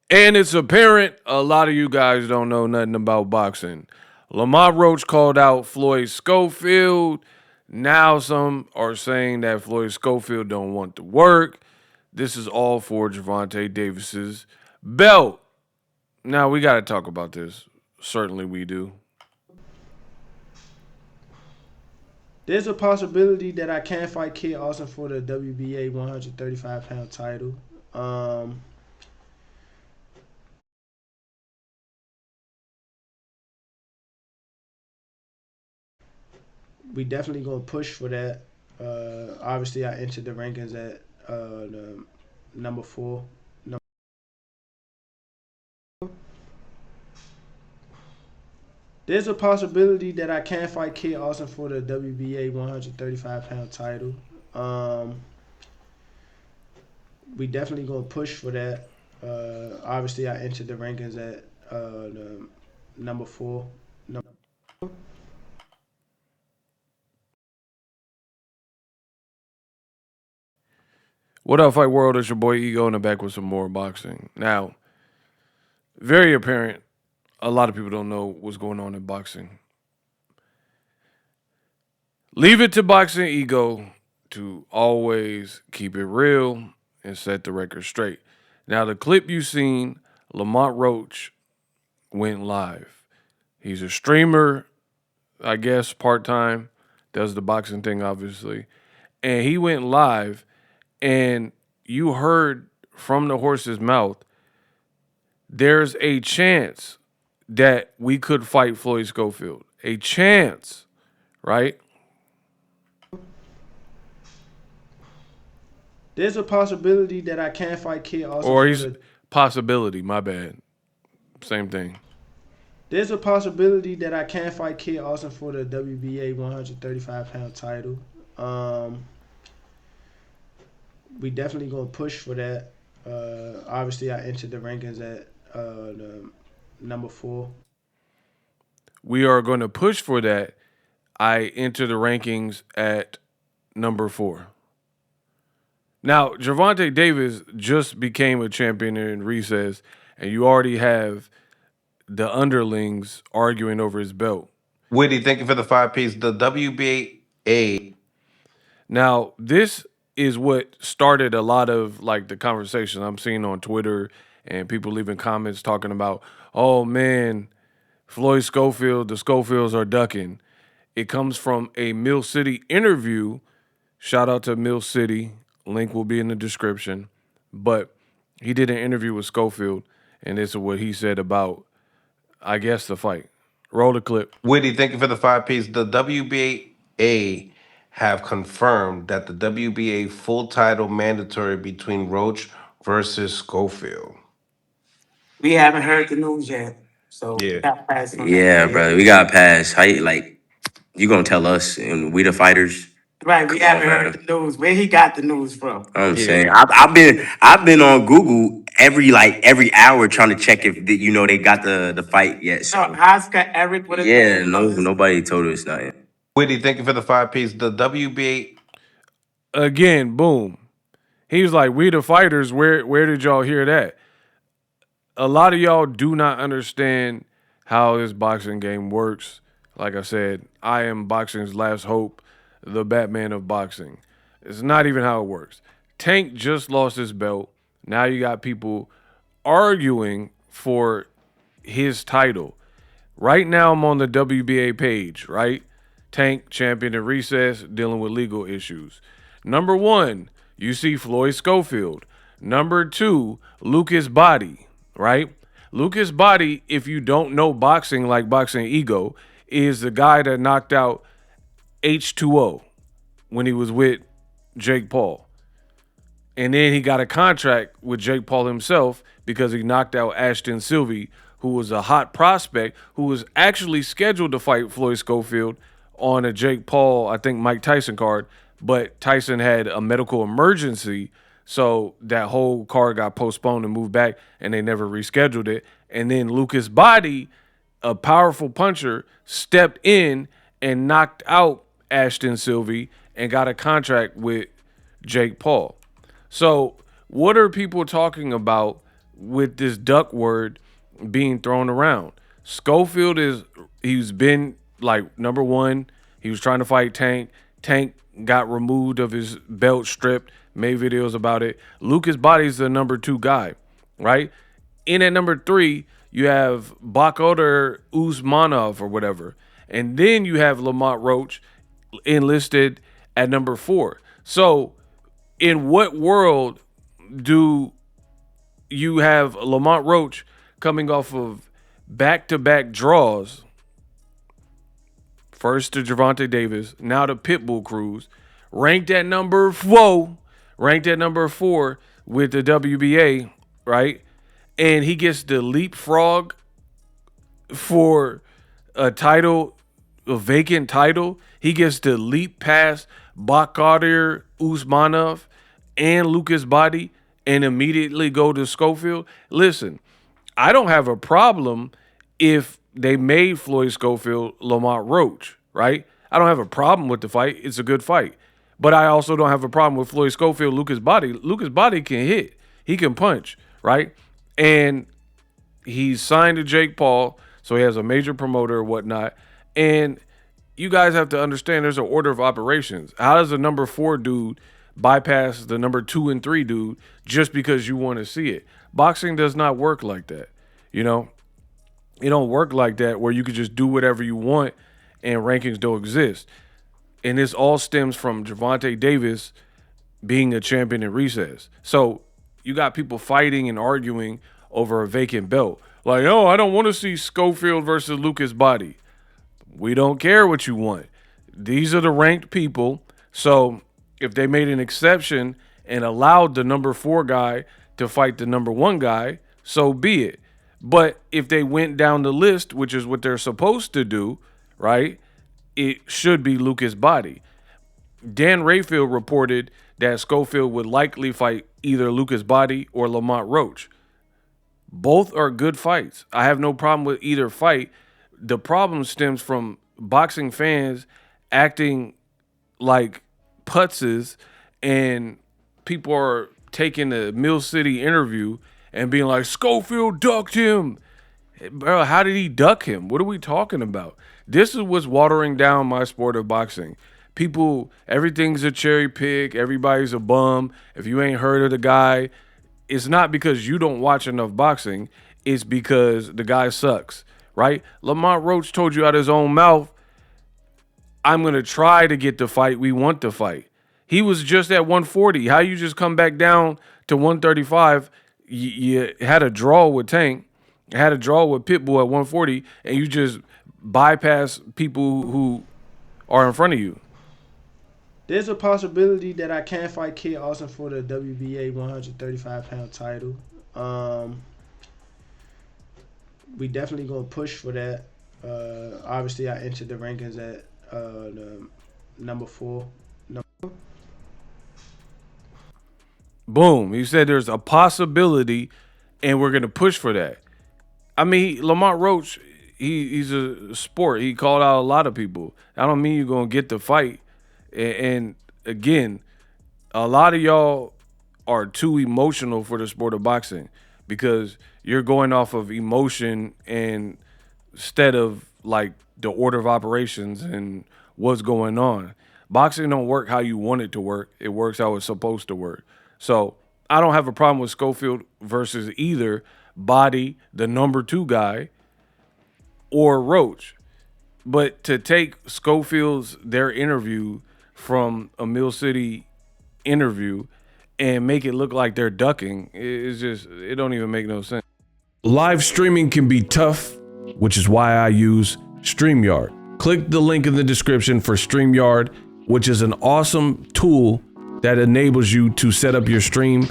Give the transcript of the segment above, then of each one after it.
And it's apparent a lot of you guys don't know nothing about boxing. Lamont Roach called out Floyd Schofield. Now some are saying that Floyd Schofield don't want to work. This is all for Gervonta Davis's belt. Now we got to talk about this. Certainly we do. There's a possibility that I can fight Kid Austin for the WBA 135-pound title. Um, we definitely gonna push for that. Obviously, I entered the rankings at the number four. There's a possibility that I can fight Kid Austin for the WBA 135-pound title. Um, we definitely gonna push for that. Obviously, I entered the rankings at the number four. What up, Fight World? It's your boy Ego in the back with some more boxing. Now, very apparent, a lot of people don't know what's going on in boxing. Leave it to Boxing Ego to always keep it real and set the record straight. Now, the clip you seen, Lamont Roach went live. He's a streamer, I guess, part time, does the boxing thing, obviously. And he went live, and you heard from the horse's mouth, there's a chance that we could fight Floyd Schofield. A chance, right? There's a possibility that I can fight Kid Austin Or for he's the. possibility, my bad. Same thing. There's a possibility that I can fight Kid Austin for the WBA 135-pound title. Um, we definitely gonna push for that. Obviously, I entered the rankings at the number four. We are going to push for that. I enter the rankings at number 4. Now, Gervonta Davis just became a champion in recess, and you already have the underlings arguing over his belt. Witty, thank you for the 5 piece. The WBA. Now, this is what started a lot of like the conversation I'm seeing on Twitter and people leaving comments talking about, oh man, Floyd Schofield, the Schofields are ducking. It comes from a Mill City interview. Shout out to Mill City. Link will be in the description. But he did an interview with Schofield, and this is what he said about, I guess, the fight. Roll the clip. Witty, thank you for the 5 piece. The WBA have confirmed that the WBA full title mandatory between Roach versus Schofield. We haven't heard the news yet, so Yeah. got pass on that. Yeah, brother, we got past. How you like? You gonna tell us, and we the fighters? Right, we Come on, haven't heard man. the news. Where he got the news from? I'm Yeah. saying I've been on Google every hour trying to check if they got the fight yet. So So Oscar Eric would have yeah, no, nobody told us not yet. Witty, thank you for the 5 piece. The WBA. Again, boom. He was like, we the fighters, where did y'all hear that? A lot of y'all do not understand how this boxing game works. Like I said, I am boxing's last hope, the Batman of boxing. It's not even how it works. Tank just lost his belt. Now you got people arguing for his title. Right now I'm on the WBA page, right? Tank, champion in recess, dealing with legal issues. Number 1, you see Floyd Schofield. Number 2, Lucas Bahdi, right? Lucas Bahdi, if you don't know boxing like Boxing Ego, is the guy that knocked out H2O when he was with Jake Paul. And then he got a contract with Jake Paul himself because he knocked out Ashton Sylvie, who was a hot prospect, who was actually scheduled to fight Floyd Schofield on a Jake Paul, I think Mike Tyson card, but Tyson had a medical emergency, so that whole card got postponed and moved back, and they never rescheduled it. And then Lucas Bahdi, a powerful puncher, stepped in and knocked out Ashton Sylvie and got a contract with Jake Paul. So, what are people talking about with this duck word being thrown around. Schofield he's been like number one. He was trying to fight Tank. Tank got removed of his belt, stripped, made videos about it. Lucas Bahdi's the number 2 guy, right? In at number 3, you have Bakoder Usmanov or whatever. And then you have Lamont Roach enlisted at number 4. So in what world do you have Lamont Roach coming off of back-to-back draws? First to Gervonta Davis, now to Pitbull Cruz, ranked at number 4 with the WBA, right? And he gets the leapfrog for a title, a vacant title. He gets to leap past Bakoder Usmanov and Lucas Bahdi and immediately go to Schofield. Listen, I don't have a problem if they made Floyd Schofield Lamont Roach, right? I don't have a problem with the fight. It's a good fight. But I also don't have a problem with Floyd Schofield, Lucas Bahdi. Lucas Bahdi can hit. He can punch, right? And he's signed to Jake Paul, so he has a major promoter or whatnot. And you guys have to understand there's an order of operations. How does a number 4 dude bypass the number 2 and 3 dude just because you want to see it? Boxing does not work like that, you know? It don't work like that where you could just do whatever you want and rankings don't exist. And this all stems from Gervonta Davis being a champion in recess. So you got people fighting and arguing over a vacant belt. Like, oh, I don't want to see Schofield versus Lucas Bahdi. We don't care what you want. These are the ranked people. So if they made an exception and allowed the number 4 guy to fight the number 1 guy, so be it. But if they went down the list, which is what they're supposed to do, right, it should be Lucas Bahdi. Dan Rayfield reported that Schofield would likely fight either Lucas Bahdi or Lamont Roach. Both are good fights. I have no problem with either fight. The problem stems from boxing fans acting like putzes, and people are taking the Mill City interview and being like, Schofield ducked him. Bro, how did he duck him? What are we talking about? This is what's watering down my sport of boxing. People, everything's a cherry pick. Everybody's a bum. If you ain't heard of the guy, it's not because you don't watch enough boxing. It's because the guy sucks, right? Lamont Roach told you out his own mouth, I'm going to try to get the fight we want to fight. He was just at 140. How you just come back down to 135? You had a draw with Tank, had a draw with Pitbull at 140, and you just bypass people who are in front of you. There's a possibility that I can fight Kid Austin for the WBA 135-pound title. We definitely gonna push for that. Obviously, I entered the rankings at the number 4. Boom. He said there's a possibility, and we're gonna push for that. I mean, Lamont Roach, he's a sport. He called out a lot of people. I don't mean you're gonna get the fight. And again, a lot of y'all are too emotional for the sport of boxing because you're going off of emotion and instead of like the order of operations and what's going on. Boxing don't work how you want it to work. It works how it's supposed to work. So I don't have a problem with Schofield versus either Bahdi, the number 2 guy, or Roach. But to take their interview from a Mill City interview and make it look like they're ducking, it don't even make no sense. Live streaming can be tough, which is why I use StreamYard. Click the link in the description for StreamYard, which is an awesome tool that enables you to set up your stream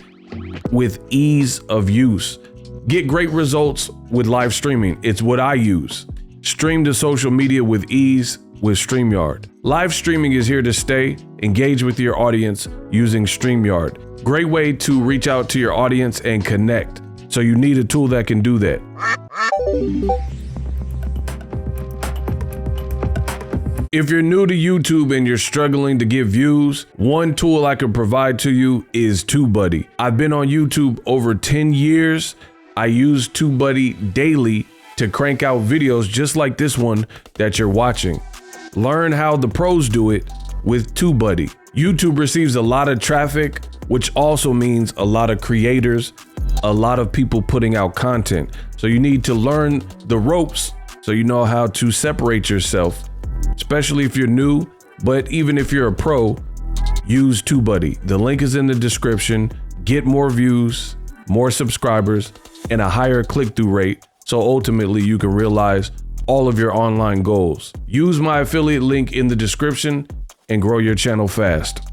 with ease of use. Get great results with live streaming. It's what I use. Stream to social media with ease with StreamYard. Live streaming is here to stay. Engage with your audience using StreamYard. Great way to reach out to your audience and connect. So you need a tool that can do that. If you're new to YouTube and you're struggling to get views, one tool I can provide to you is TubeBuddy. I've been on YouTube over 10 years I use TubeBuddy daily to crank out videos just like this one that you're watching. Learn how the pros do it with TubeBuddy. YouTube receives a lot of traffic, which also means a lot of creators, a lot of people putting out content. So you need to learn the ropes so you know how to separate yourself, especially if you're new, but even if you're a pro, use TubeBuddy. The link is in the description. Get more views, more subscribers, and a higher click-through rate, so ultimately you can realize all of your online goals. Use my affiliate link in the description and grow your channel fast.